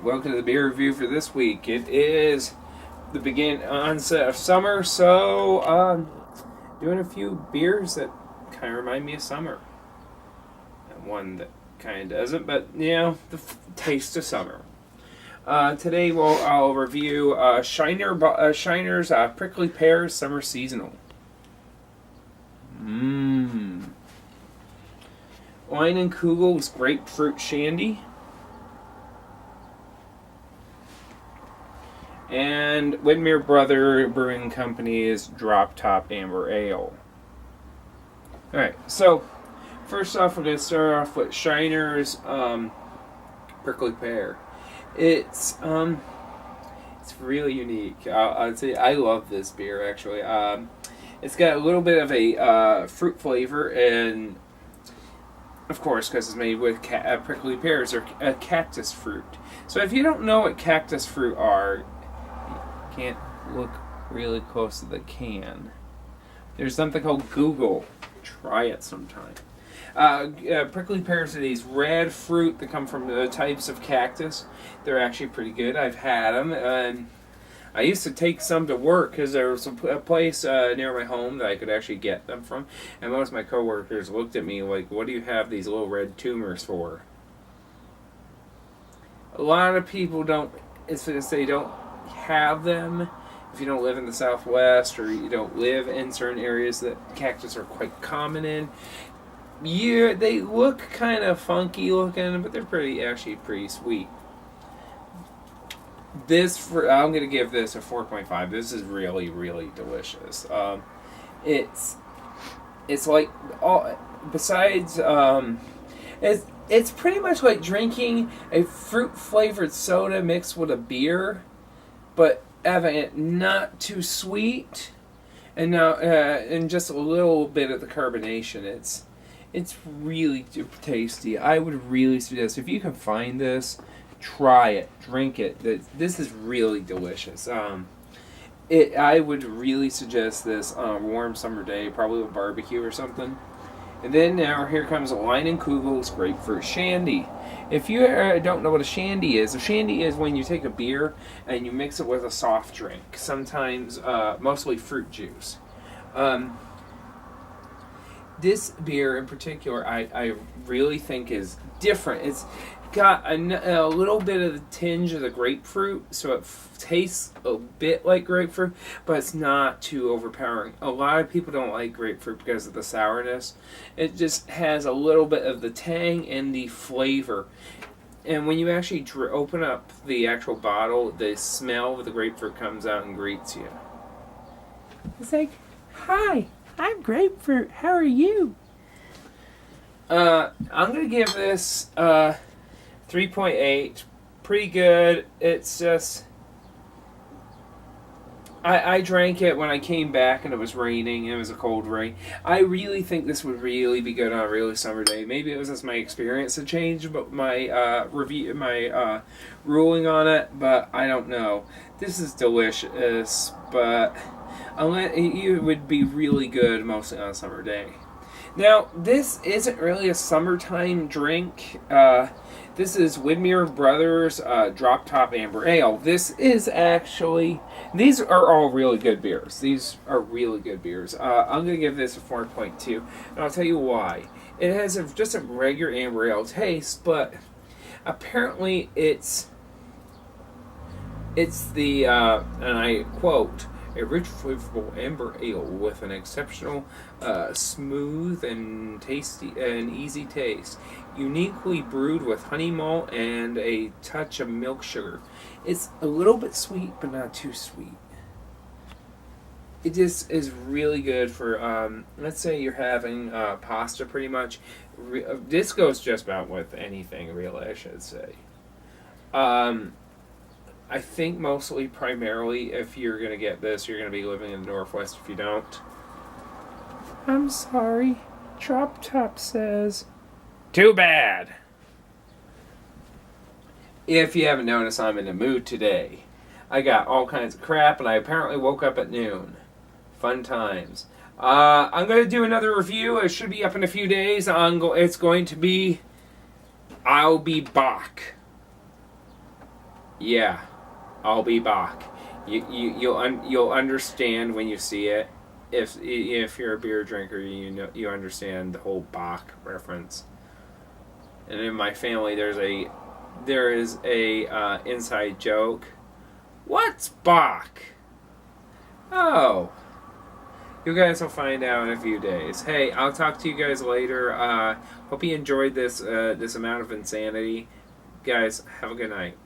welcome to the beer review for this week. It is the onset of summer, so doing a few beers that kind of remind me of summer. And one that kind of doesn't, but the taste of summer. Today I'll review Shiner's Prickly Pears Summer Seasonal. Leinenkugel's Grapefruit Shandy. And Widmer Brother Brewing Company's Drop Top Amber Ale. Alright, so first off, we're going to start off with Shiner's Prickly Pear. It's really unique. I'd say I love this beer, actually. It's got a little bit of a fruit flavor, and of course, because it's made with prickly pears or cactus fruit. So if you don't know what cactus fruit are, you can't look really close to the can. There's something called Google. Try it sometime. Prickly pears are these red fruit that come from the types of cactus. They're actually pretty good. I've had them. And I used to take some to work because there was a place near my home that I could actually get them from. And most of my coworkers looked at me like, what do you have these little red tumors for? A lot of people don't have them if you don't live in the Southwest or you don't live in certain areas that cactus are quite common in. Yeah, they look kind of funky looking, but they're actually pretty sweet. I'm going to give this a 4.5. This is really, really delicious. It's like besides it's pretty much like drinking a fruit flavored soda mixed with a beer, but having it not too sweet and just a little bit of the carbonation. It's really tasty. I would really suggest, if you can find this, try it, drink it. This is really delicious. I would really suggest this on a warm summer day, probably with barbecue or something. And then now here comes Leinenkugel's Grapefruit Shandy. If you don't know what a shandy is when you take a beer and you mix it with a soft drink, sometimes mostly fruit juice. This beer in particular, I really think is different. It's got a little bit of the tinge of the grapefruit, so it tastes a bit like grapefruit, but it's not too overpowering. A lot of people don't like grapefruit because of the sourness. It just has a little bit of the tang and the flavor. And when you actually open up the actual bottle, the smell of the grapefruit comes out and greets you. It's like, hi, I'm Grapefruit. How are you? I'm going to give this 3.8. Pretty good. It's just... I drank it when I came back and it was raining. It was a cold rain. I really think this would really be good on a really summer day. Maybe it was just my experience that changed, but my ruling on it, but I don't know. This is delicious, but it would be really good mostly on a summer day. Now, this isn't really a summertime drink. This is Widmer Brothers Drop Top Amber Ale. These are all really good beers. These are really good beers. I'm going to give this a 4.2, and I'll tell you why. It has just a regular amber ale taste, but apparently it's the, and I quote, a rich, flavorful amber ale with an exceptional, smooth and tasty and easy taste, uniquely brewed with honey malt and a touch of milk sugar. It's a little bit sweet, but not too sweet. It just is really good for, let's say you're having pasta pretty much. This goes just about with anything, really, I should say. I think primarily, if you're going to get this, you're going to be living in the Northwest if you don't. I'm sorry. Drop Top says, too bad. If you haven't noticed, I'm in the mood today. I got all kinds of crap, and I apparently woke up at noon. Fun times. I'm going to do another review. It should be up in a few days. It's going to be I'll Be Back. Yeah, I'll be Bach. You'll understand when you see it. If you're a beer drinker, you understand the whole Bach reference. And in my family, there is a inside joke. What's Bach? Oh, you guys will find out in a few days. Hey, I'll talk to you guys later. Hope you enjoyed this amount of insanity. Guys, have a good night.